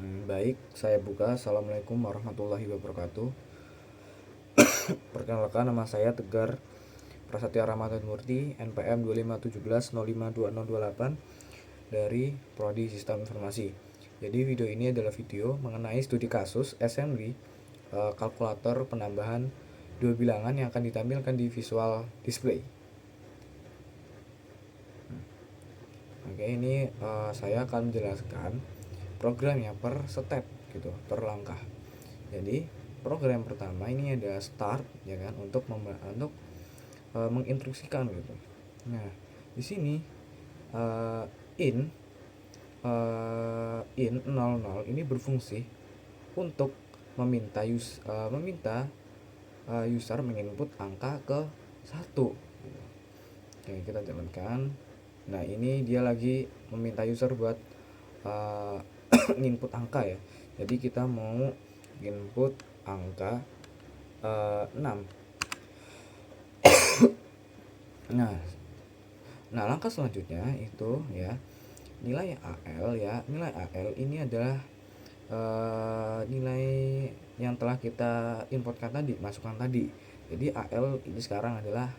Baik, saya buka. Assalamualaikum warahmatullahi wabarakatuh. Perkenalkan, nama saya Tegar Prasetya Ramadhan Murti, NPM 2517052028 dari Prodi Sistem Informasi. Jadi video ini adalah video mengenai studi kasus assembly kalkulator penambahan dua bilangan yang akan ditampilkan di visual display. Oke, ini saya akan menjelaskan programnya per step gitu, per langkah. Jadi program pertama ini ada start ya kan, untuk menginstruksikan gitu. Nah, di sini in 00 ini berfungsi untuk meminta user menginput angka ke 1. Oke, kita jalankan. Nah, ini dia lagi meminta user buat input angka ya. Jadi kita mau input angka 6. Nah, langkah selanjutnya itu ya, nilai AL ya. Nilai AL ini adalah nilai yang telah kita inputkan tadi, masukkan tadi. Jadi AL ini sekarang adalah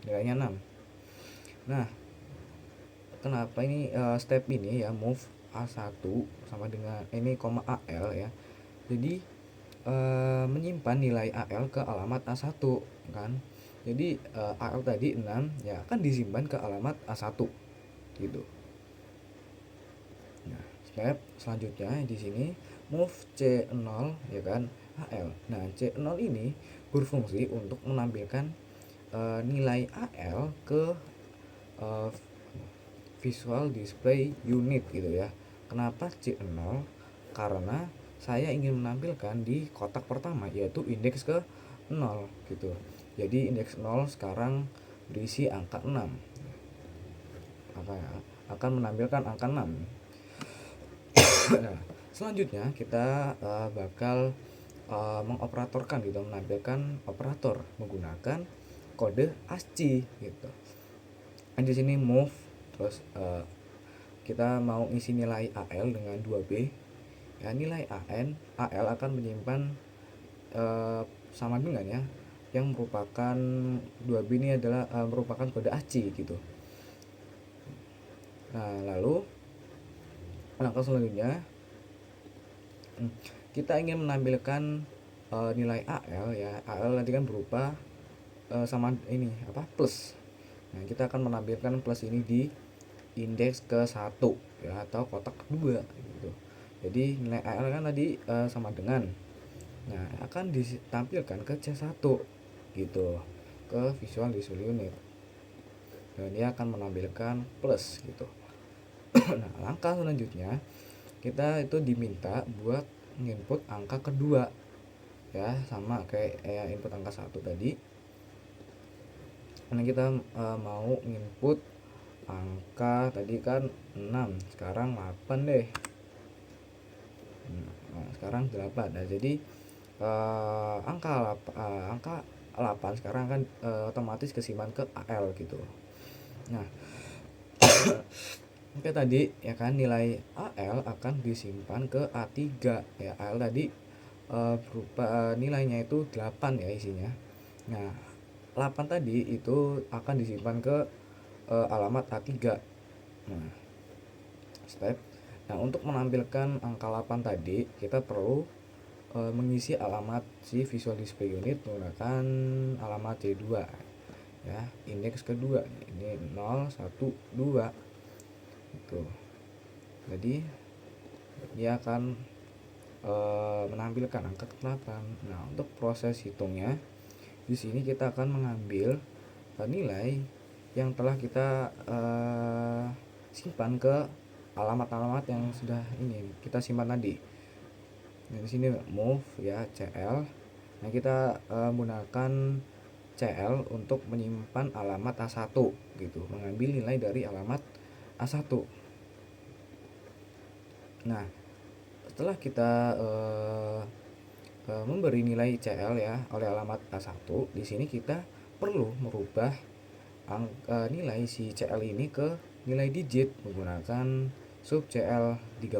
nilainya 6. Nah, kenapa ini step ini ya, move A1 sama dengan ini koma AL ya. Jadi menyimpan nilai AL ke alamat A1 kan. Jadi AL tadi 6 ya akan disimpan ke alamat A1 gitu. Nah, step selanjutnya di sini move C0 ya kan AL. Nah, C0 ini berfungsi untuk menampilkan nilai AL ke visual display unit gitu ya. Kenapa C0? Karena saya ingin menampilkan di kotak pertama yaitu indeks ke 0 gitu. Jadi indeks 0 sekarang berisi angka 6. Akan menampilkan angka 6. Nah, selanjutnya kita bakal mengoperatorkan gitu, menampilkan operator menggunakan kode ASCII gitu. Di sini move, terus kita mau isi nilai AL dengan 2B ya. Nilai AL akan menyimpan sama dengan ya, yang merupakan 2B ini adalah merupakan kode ASCII gitu. Nah, lalu langkah selanjutnya kita ingin menampilkan nilai AL ya. AL nanti kan berupa sama ini apa, plus. Nah, kita akan menampilkan plus ini di indeks ke 1 ya, atau kotak kedua gitu. Jadi nilai AL kan tadi sama dengan, nah akan ditampilkan ke C1 gitu, ke visual display unit, dan dia akan menampilkan plus gitu. Nah, langkah selanjutnya kita itu diminta buat input angka kedua ya, sama kayak input angka 1 tadi. Karena kita mau input angka tadi kan 6, sekarang 8 deh. Nah, sekarang 8. Nah, jadi angka 8 sekarang kan otomatis kesimpan ke AL gitu. Nah, oke, tadi ya kan nilai AL akan disimpan ke A3 ya. AL tadi berupa nilainya itu 8 ya isinya. Nah, 8 tadi itu akan disimpan ke alamat A3. Nah, step. Nah, untuk menampilkan angka 8 tadi kita perlu mengisi alamat si visual display unit menggunakan alamat C2 ya, indeks kedua. Ini 0 1 2 itu. Jadi dia akan menampilkan angka 8. Nah, untuk proses hitungnya di sini kita akan mengambil nilai yang telah kita simpan ke alamat-alamat yang sudah ini kita simpan tadi. Nah, di sini move ya CL. Nah, kita menggunakan CL untuk menyimpan alamat A1 gitu, mengambil nilai dari alamat A1. Nah, setelah kita memberi nilai CL ya oleh alamat A1, di sini kita perlu merubah nilai si CL ini ke nilai digit menggunakan sub CL 30.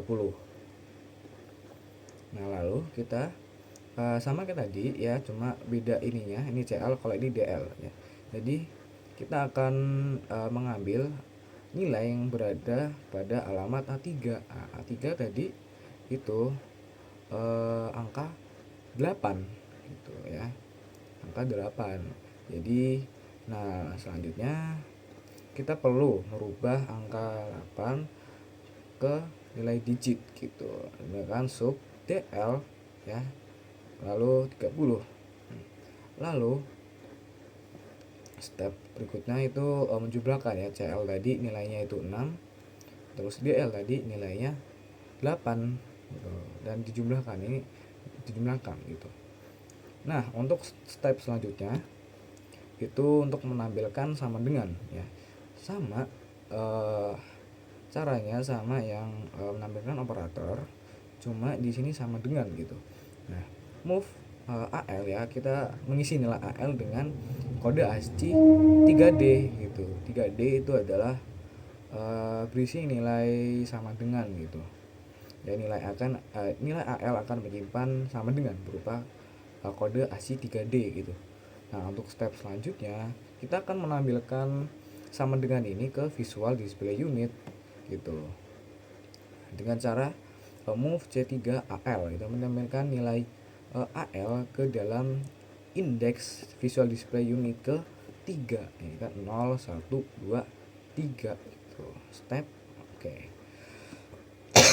Nah, lalu kita sama kayak tadi ya, cuma beda ininya, ini CL, kalau ini DL ya. Jadi kita akan mengambil nilai yang berada pada alamat A3. Nah, A3 tadi itu angka 8 gitu ya. Angka 8. Jadi nah, selanjutnya kita perlu merubah angka 8 ke nilai digit gitu dengan sub DL ya, lalu 30. Lalu step berikutnya itu menjumlahkan ya, CL tadi nilainya itu 6, terus DL tadi nilainya 8 gitu, dan dijumlahkan gitu. Nah, untuk step selanjutnya itu untuk menampilkan sama dengan ya, sama caranya sama yang menampilkan operator, cuma di sini sama dengan gitu. Nah, move AL ya, kita mengisi nilai AL dengan kode ASCII 3D gitu. 3D itu adalah berisi nilai sama dengan gitu. Ya, nilai AL akan menyimpan sama dengan berupa kode ASCII 3D gitu. Nah, untuk step selanjutnya kita akan menampilkan sama dengan ini ke visual display unit gitu, dengan cara move C3AL itu menampilkan nilai AL ke dalam indeks visual display unit ke 3, ini kan 0, 1, 2, 3 gitu. Step oke.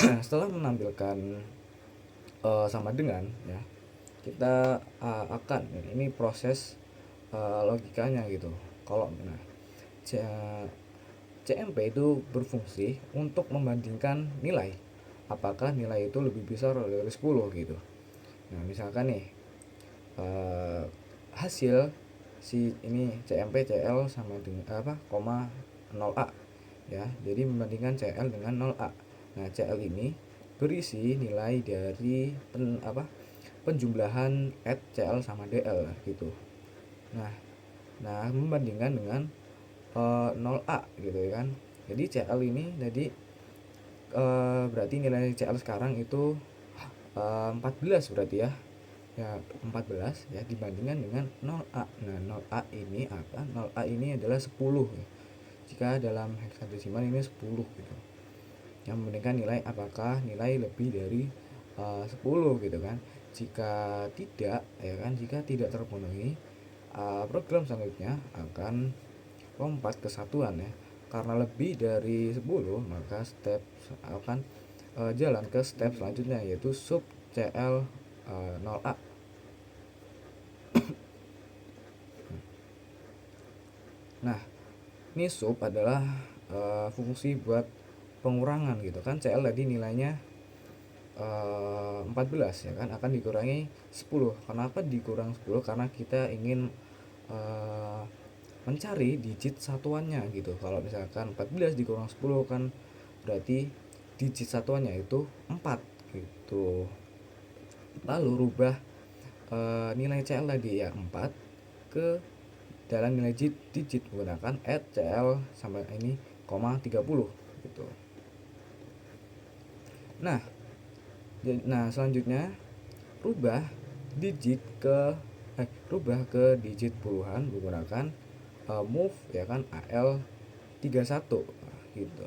Nah, setelah menampilkan sama dengan ya, kita akan ini proses logikanya gitu. Kalau nah, CMP itu berfungsi untuk membandingkan nilai, apakah nilai itu lebih besar dari 10 gitu. Nah, misalkan nih hasil si ini CMP CL sama dengan koma 0A ya. Jadi membandingkan CL dengan 0A. Nah, CL ini berisi nilai dari penjumlahan add CL sama DL gitu. Nah, membandingkan dengan 0A gitu ya kan. Jadi CL ini tadi berarti nilai CL sekarang itu 14 berarti ya. Ya, 14 ya, dibandingkan dengan 0A. Nah, 0A ini apa? 0A ini adalah 10 ya. Jika dalam heksadesimal ini 10 gitu. Yang membandingkan nilai apakah nilai lebih dari 10 gitu kan. Jika tidak ya kan, jika tidak terpenuhi, program selanjutnya akan lompat ke satuan ya. Karena lebih dari 10, maka step akan jalan ke step selanjutnya, yaitu sub CL 0A. Nah, ini sub adalah fungsi buat pengurangan gitu kan. CL tadi nilainya 14 ya kan, akan dikurangi 10. Kenapa dikurang 10? Karena kita ingin mencari digit satuannya gitu. Kalau misalkan 14 dikurang 10 kan berarti digit satuannya itu 4 gitu. Lalu rubah nilai CL tadi ya 4 ke dalam nilai digit menggunakan add CL sampai ini, 30 gitu. Nah, selanjutnya rubah ke digit puluhan menggunakan move ya kan AL 31 gitu.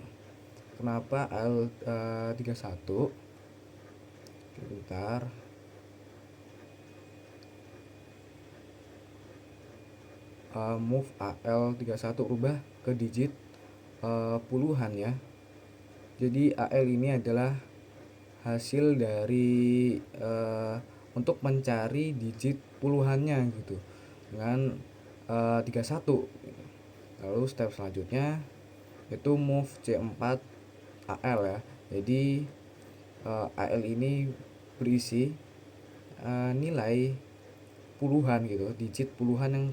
Kenapa AL 31? Bentar. Move AL 31 rubah ke digit puluhan ya. Jadi AL ini adalah hasil dari untuk mencari digit puluhannya gitu dengan 31. Lalu step selanjutnya itu move C4 AL ya. Jadi AL ini berisi nilai puluhan gitu, digit puluhan yang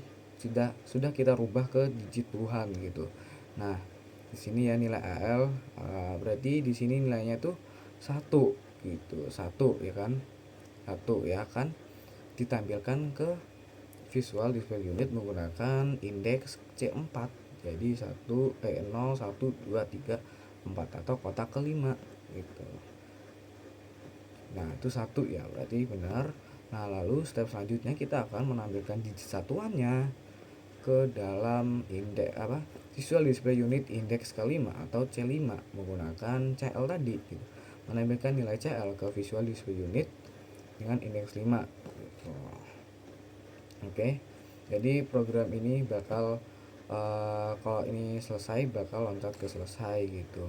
sudah kita rubah ke digit puluhan gitu. Nah, di sini ya nilai AL berarti di sini nilainya tuh 1 gitu. 1 ya kan. 1 ya kan ditampilkan ke visual display unit menggunakan indeks C4. Jadi 0, 1, 2, 3, 4 atau kotak kelima gitu. Nah, itu 1 ya, berarti benar. Nah, lalu step selanjutnya kita akan menampilkan digit satuannya ke dalam indeks Visual Display Unit indeks ke-5 atau C5 menggunakan CL tadi gitu. Menampilkan nilai CL ke Visual Display Unit dengan indeks 5 gitu. Oke. Jadi program ini bakal kalau ini selesai bakal loncat ke selesai gitu.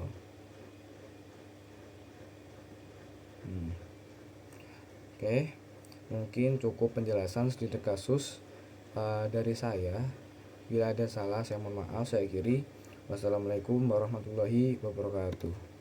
Oke, mungkin cukup penjelasan studi kasus dari saya. Bila ada salah saya mohon maaf, saya akhiri. Wassalamualaikum warahmatullahi wabarakatuh.